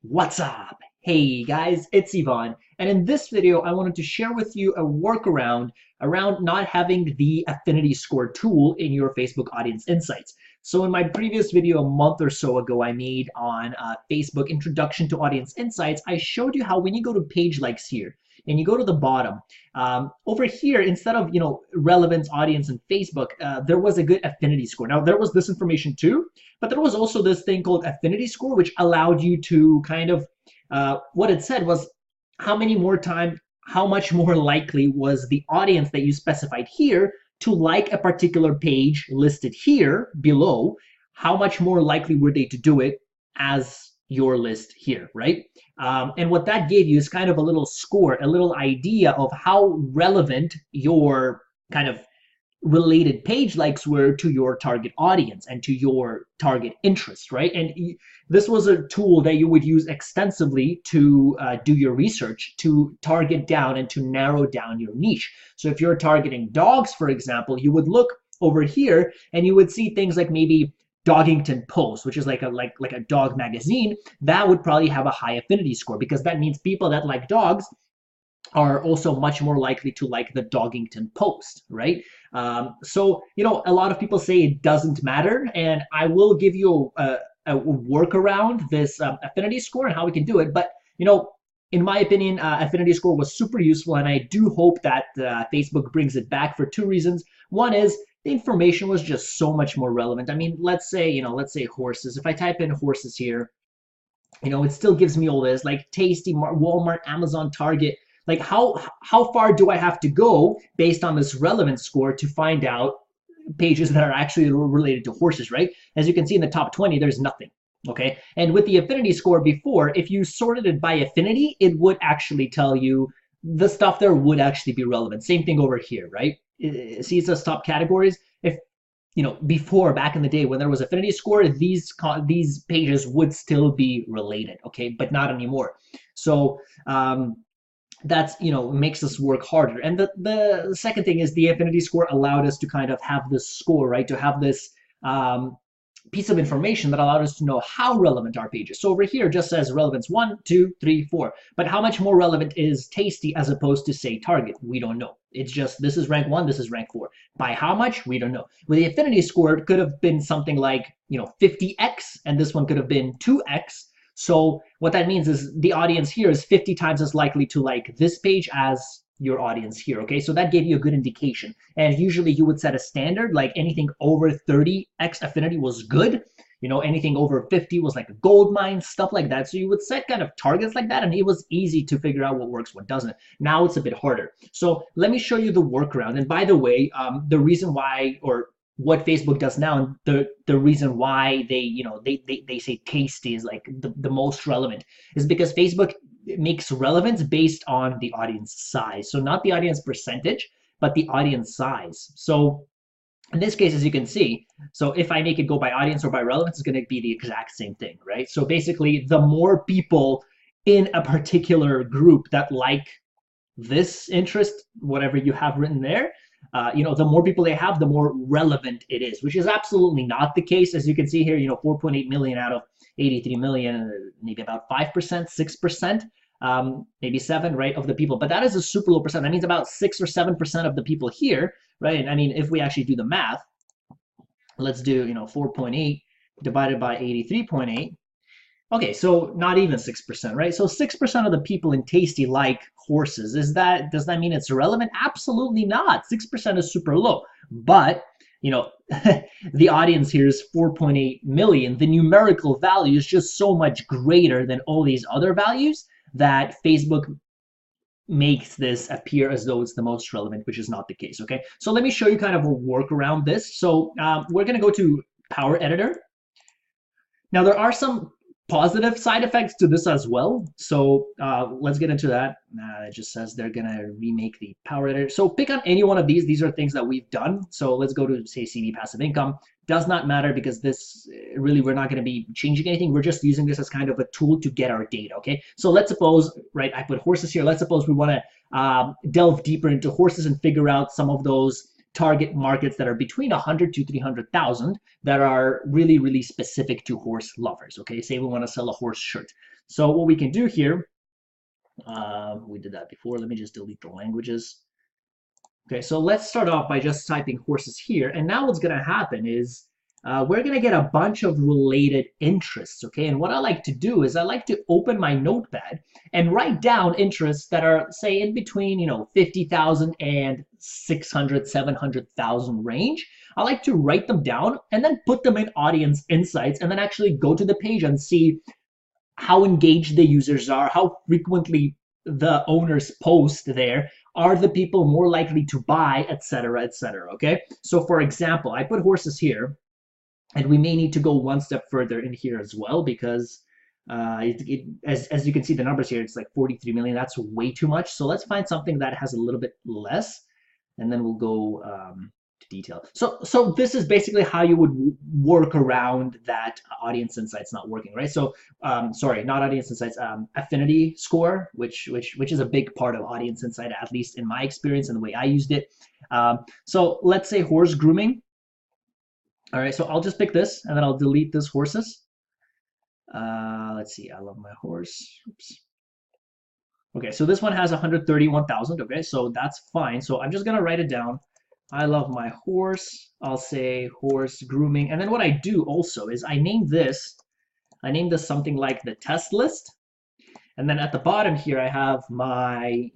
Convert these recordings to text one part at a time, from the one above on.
What's up? Hey guys, it's Ivan, and in this video I wanted to share with you a workaround around not having the affinity score tool in your Facebook audience insights. So in my previous video a month or so ago I made on Facebook Introduction to Audience Insights, I showed you how when you go to page likes here and you go to the bottom, over here instead of relevance, audience, and Facebook, there was a good affinity score. Now there was this information too, but there was also this thing called affinity score, which allowed you to kind of, what it said was how much more likely was the audience that you specified here to like a particular page listed here below, how much more likely were they to do it as your list here, right? And what that gave you is kind of a little score, a little idea of how relevant your kind of related page likes were to your target audience and to your target interest, right? And this was a tool that you would use extensively to do your research, to target down and to narrow down your niche. So if you're targeting dogs, for example, you would look over here and you would see things like maybe Doggington Post, which is like a dog magazine. That would probably have a high affinity score because that means people that like dogs are also much more likely to like the Doggington Post, right? So, a lot of people say it doesn't matter, and I will give you a workaround this affinity score and how we can do it. But, in my opinion, affinity score was super useful, and I do hope that Facebook brings it back for two reasons. One is the information was just so much more relevant. I mean, let's say horses. If I type in horses here, it still gives me all this like Tasty, Walmart, Amazon, Target. Like how far do I have to go based on this relevance score to find out pages that are actually related to horses, right? As you can see in the top 20, there's nothing. Okay, and with the affinity score before, if you sorted it by affinity, it would actually tell you the stuff there would actually be relevant. Same thing over here, right? See, it says top categories. If before, back in the day when there was affinity score, these pages would still be related, okay, but not anymore. So that's makes us work harder. And the second thing is the affinity score allowed us to kind of have this score, right, to have this piece of information that allowed us to know how relevant our page is. So over here it just says relevance 1, 2, 3, 4, but how much more relevant is Tasty as opposed to say Target? We don't know. It's just this is rank 1, this is rank 4. By how much? We don't know. With the affinity score, it could have been something like 50x, and this one could have been 2x. So what that means is the audience here is 50 times as likely to like this page as your audience here, okay? So that gave you a good indication. And usually you would set a standard, like anything over 30x affinity was good. Anything over 50 was like a gold mine, stuff like that. So you would set kind of targets like that, and it was easy to figure out what works, what doesn't. Now it's a bit harder. So let me show you the workaround. And by the way, the reason why, or what Facebook does now, and the reason why they say Tasty is like the most relevant is because Facebook makes relevance based on the audience size. So not the audience percentage, but the audience size. So in this case, as you can see, so if I make it go by audience or by relevance, it's going to be the exact same thing, right? So basically, the more people in a particular group that like this interest, whatever you have written there, the more people they have, the more relevant it is, which is absolutely not the case. As you can see here, 4.8 million out of 83 million, maybe about 5%, 6%, maybe 7%, right, of the people. But that is a super low percent. That means about 6 or 7% of the people here, right? And I mean, if we actually do the math, let's do 4.8 divided by 83.8. Okay, so not even 6%, right? So 6% of the people in Tasty like horses. Does that mean it's relevant? Absolutely not. 6% is super low. But, the audience here is 4.8 million. The numerical value is just so much greater than all these other values that Facebook makes this appear as though it's the most relevant, which is not the case, okay? So let me show you kind of a work around this. So we're going to go to Power Editor. Now there are some positive side effects to this as well. So let's get into that. It just says they're going to remake the Power Editor. So pick on any one of these. These are things that we've done. So let's go to, say, CD Passive Income. Does not matter because this really, we're not going to be changing anything. We're just using this as kind of a tool to get our data, okay? So let's suppose, right, I put horses here. Let's suppose we want to delve deeper into horses and figure out some of those target markets that are between 100 to 300,000 that are really, really specific to horse lovers. Okay, say we want to sell a horse shirt. So what we can do here, we did that before. Let me just delete the languages. Okay, so let's start off by just typing horses here. And now what's going to happen is we're going to get a bunch of related interests, okay? And what I like to do is I like to open my notepad and write down interests that are, say, in between, 50,000 and 600, 700,000 range. I like to write them down and then put them in audience insights and then actually go to the page and see how engaged the users are, how frequently the owners post there, are the people more likely to buy, etc., etc. Okay, so for example, I put horses here, and we may need to go one step further in here as well because as you can see the numbers here, it's like 43 million. That's way too much. So let's find something that has a little bit less, and then we'll go to detail. So this is basically how you would work around that audience insights not working, right? So sorry, not audience insights, affinity score, which is a big part of audience insight, at least in my experience and the way I used it. So let's say horse grooming. All right, so I'll just pick this and then I'll delete this horses. Let's see, I love my horse. Oops. Okay, so this one has 131,000. Okay, so that's fine. So I'm just gonna write it down. I love my horse. I'll say horse grooming. And then what I do also is I name this something like the test list. And then at the bottom here, I have my,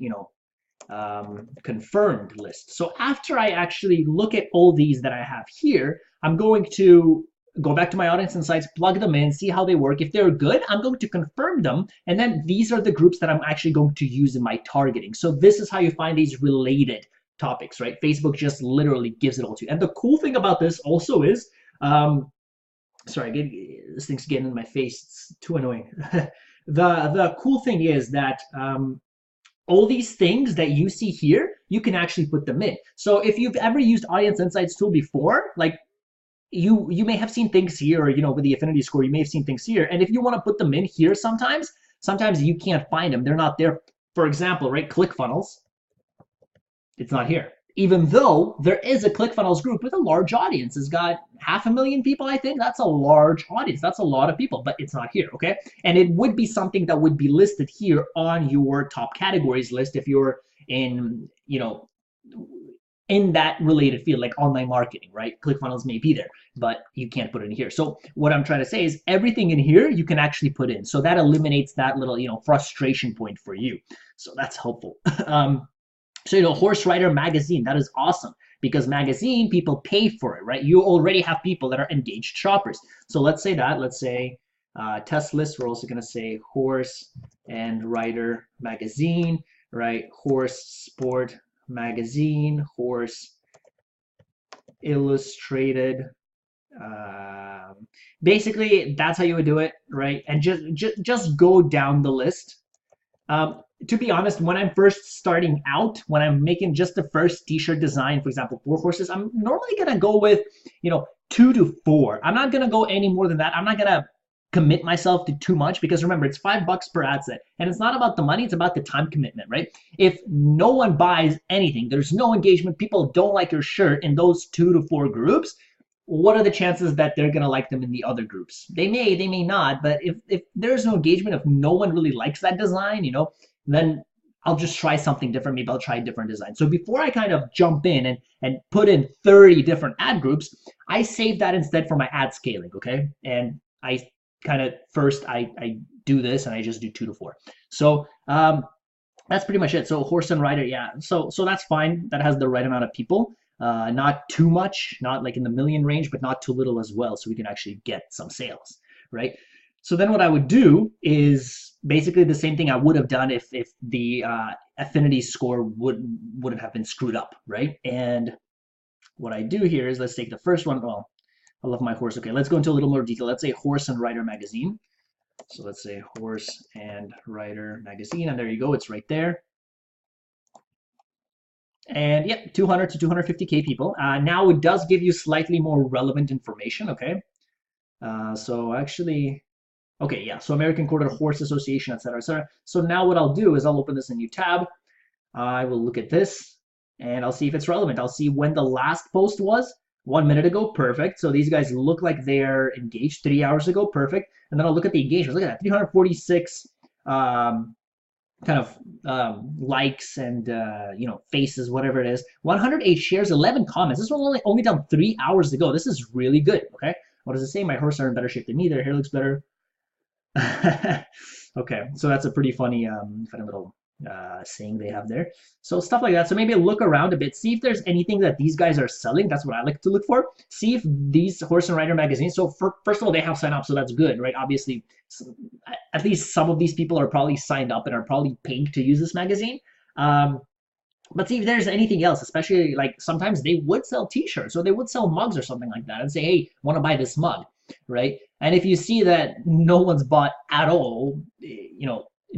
confirmed list. So after I actually look at all these that I have here, I'm going to go back to my audience insights, plug them in, see how they work. If they're good, I'm going to confirm them. And then these are the groups that I'm actually going to use in my targeting. So this is how you find these related topics, right? Facebook just literally gives it all to you. And the cool thing about this also is, sorry, this thing's getting in my face. It's too annoying. The cool thing is that all these things that you see here, you can actually put them in. So if you've ever used Audience Insights tool before, like you may have seen things here, or with the affinity score, you may have seen things here. And if you want to put them in here sometimes you can't find them. They're not there. For example, right, ClickFunnels, it's not here. Even though there is a ClickFunnels group with a large audience. It's got 500,000 people, I think. That's a large audience. That's a lot of people, but it's not here, okay? And it would be something that would be listed here on your top categories list if you're in, in that related field, like online marketing, right? ClickFunnels may be there, but you can't put it in here. So what I'm trying to say is everything in here you can actually put in. So that eliminates that little, frustration point for you. So that's helpful. So, Horse Rider Magazine, that is awesome because magazine, people pay for it, right? You already have people that are engaged shoppers. So let's say test list, we're also going to say Horse and Rider Magazine, right? Horse Sport Magazine, Horse Illustrated. Basically, that's how you would do it, right? And just go down the list. To be honest, when I'm first starting out, when I'm making just the first t-shirt design, for example, 4 horses, I'm normally going to go with, 2 to 4. I'm not going to go any more than that. I'm not going to commit myself to too much because remember, it's $5 per ad set. And it's not about the money, it's about the time commitment, right? If no one buys anything, there's no engagement, people don't like your shirt in those 2 to 4 groups, what are the chances that they're going to like them in the other groups? They may not, but if there's no engagement, if no one really likes that design, then I'll just try something different. Maybe I'll try a different design. So before I kind of jump in and put in 30 different ad groups, I save that instead for my ad scaling, okay? And I kind of first, I do this and I just do 2 to 4. So that's pretty much it. So horse and rider, yeah. So that's fine. That has the right amount of people. Not too much, not like in the million range, but not too little as well. So we can actually get some sales, right? So then what I would do is basically the same thing I would have done if the affinity score wouldn't have been screwed up, right? And what I do here is let's take the first one. Well, I love my horse. Okay, let's go into a little more detail. Let's say Horse and Rider Magazine. So let's say Horse and Rider Magazine, and there you go. It's right there. And yeah, 200 to 250K people. Now it does give you slightly more relevant information, okay? So actually, okay, yeah, so American Quarter Horse Association, etc., etc. So now what I'll do is I'll open this in a new tab. I will look at this and I'll see if it's relevant. I'll see when the last post was, 1 minute ago, perfect. So these guys look like they're engaged. 3 hours ago, perfect. And then I'll look at the engagements. Look at that, 346 kind of likes and faces, whatever it is. 108 shares, 11 comments. This one only done 3 hours ago. This is really good. Okay, what does it say? My horses are in better shape than me. Their hair looks better. Okay, so that's a pretty funny little saying they have there. So stuff like that. So maybe look around a bit, see if there's anything that these guys are selling. That's what I like to look for. See if these Horse and Rider magazines. So first of all, they have signed up, so that's good, right? Obviously, at least some of these people are probably signed up and are probably paying to use this magazine. But see if there's anything else, especially like sometimes they would sell t-shirts or they would sell mugs or something like that and say, hey, want to buy this mug, right? And if you see that no one's bought at all,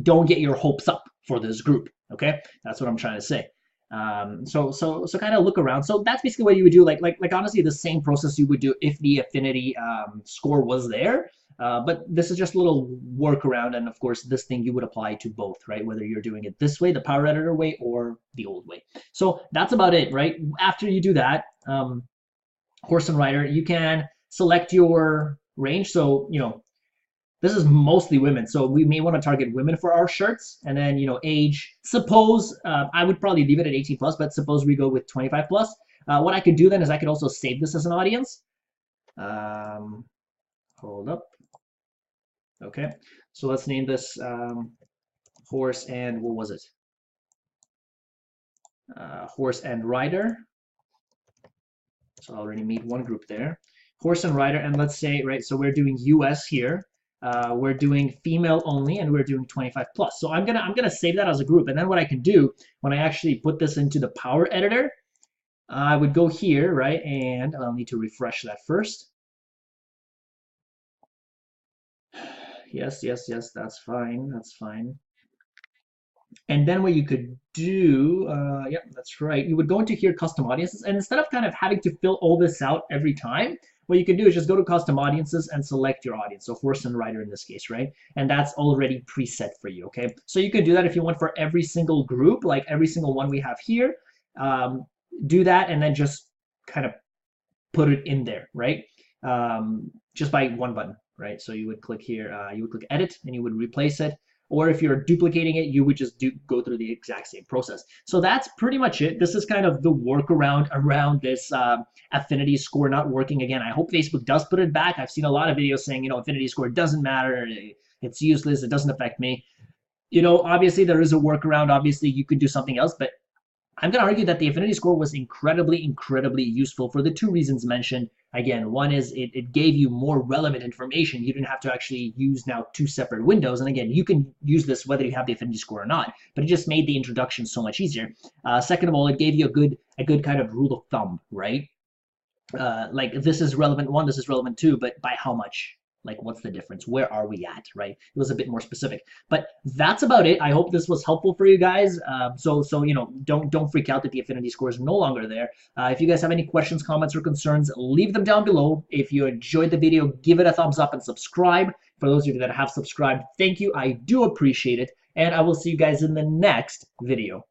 don't get your hopes up for this group. Okay, that's what I'm trying to say. So kind of look around. So that's basically what you would do. Like honestly, the same process you would do if the affinity score was there. But this is just a little workaround, and of course, this thing you would apply to both, right? Whether you're doing it this way, the Power Editor way, or the old way. So that's about it, right? After you do that, Horse and Rider, you can select your range. So this is mostly women, so we may want to target women for our shirts. And then age. Suppose I would probably leave it at 18 plus, but suppose we go with 25 plus. What I could do then is I could also save this as an audience. Hold up. Okay, so let's name this Horse and what was it? Horse and Rider. So I already made one group there. Horse and Rider, and let's say, right, so we're doing US here. We're doing female only, and we're doing 25 plus. So I'm gonna save that as a group, and then what I can do when I actually put this into the Power Editor, I would go here, right, and I'll need to refresh that first. Yes, that's fine. That's fine. And then what you could do, yeah, that's right. You would go into here, custom audiences, and instead of kind of having to fill all this out every time, what you can do is just go to custom audiences and select your audience. So Horse and Rider in this case, right? And that's already preset for you, okay? So you could do that if you want for every single group, like every single one we have here. Do that and then just kind of put it in there, right? Just by one button, right? So you would click here, you would click edit and you would replace it. Or if you're duplicating it, you would just go through the exact same process. So that's pretty much it. This is kind of the workaround around this affinity score not working again. I hope Facebook does put it back. I've seen a lot of videos saying, affinity score doesn't matter. It's useless. It doesn't affect me. Obviously there is a workaround. Obviously you could do something else, but I'm going to argue that the affinity score was incredibly, incredibly useful for the two reasons mentioned. Again, one is it gave you more relevant information. You didn't have to actually use now two separate windows. And again, you can use this whether you have the affinity score or not, but it just made the introduction so much easier. Second of all, it gave you a good kind of rule of thumb, right? Like this is relevant one, this is relevant two, but by how much? Like, what's the difference? Where are we at, right? It was a bit more specific. But that's about it. I hope this was helpful for you guys. So don't freak out that the affinity score is no longer there. If you guys have any questions, comments, or concerns, leave them down below. If you enjoyed the video, give it a thumbs up and subscribe. For those of you that have subscribed, thank you. I do appreciate it. And I will see you guys in the next video.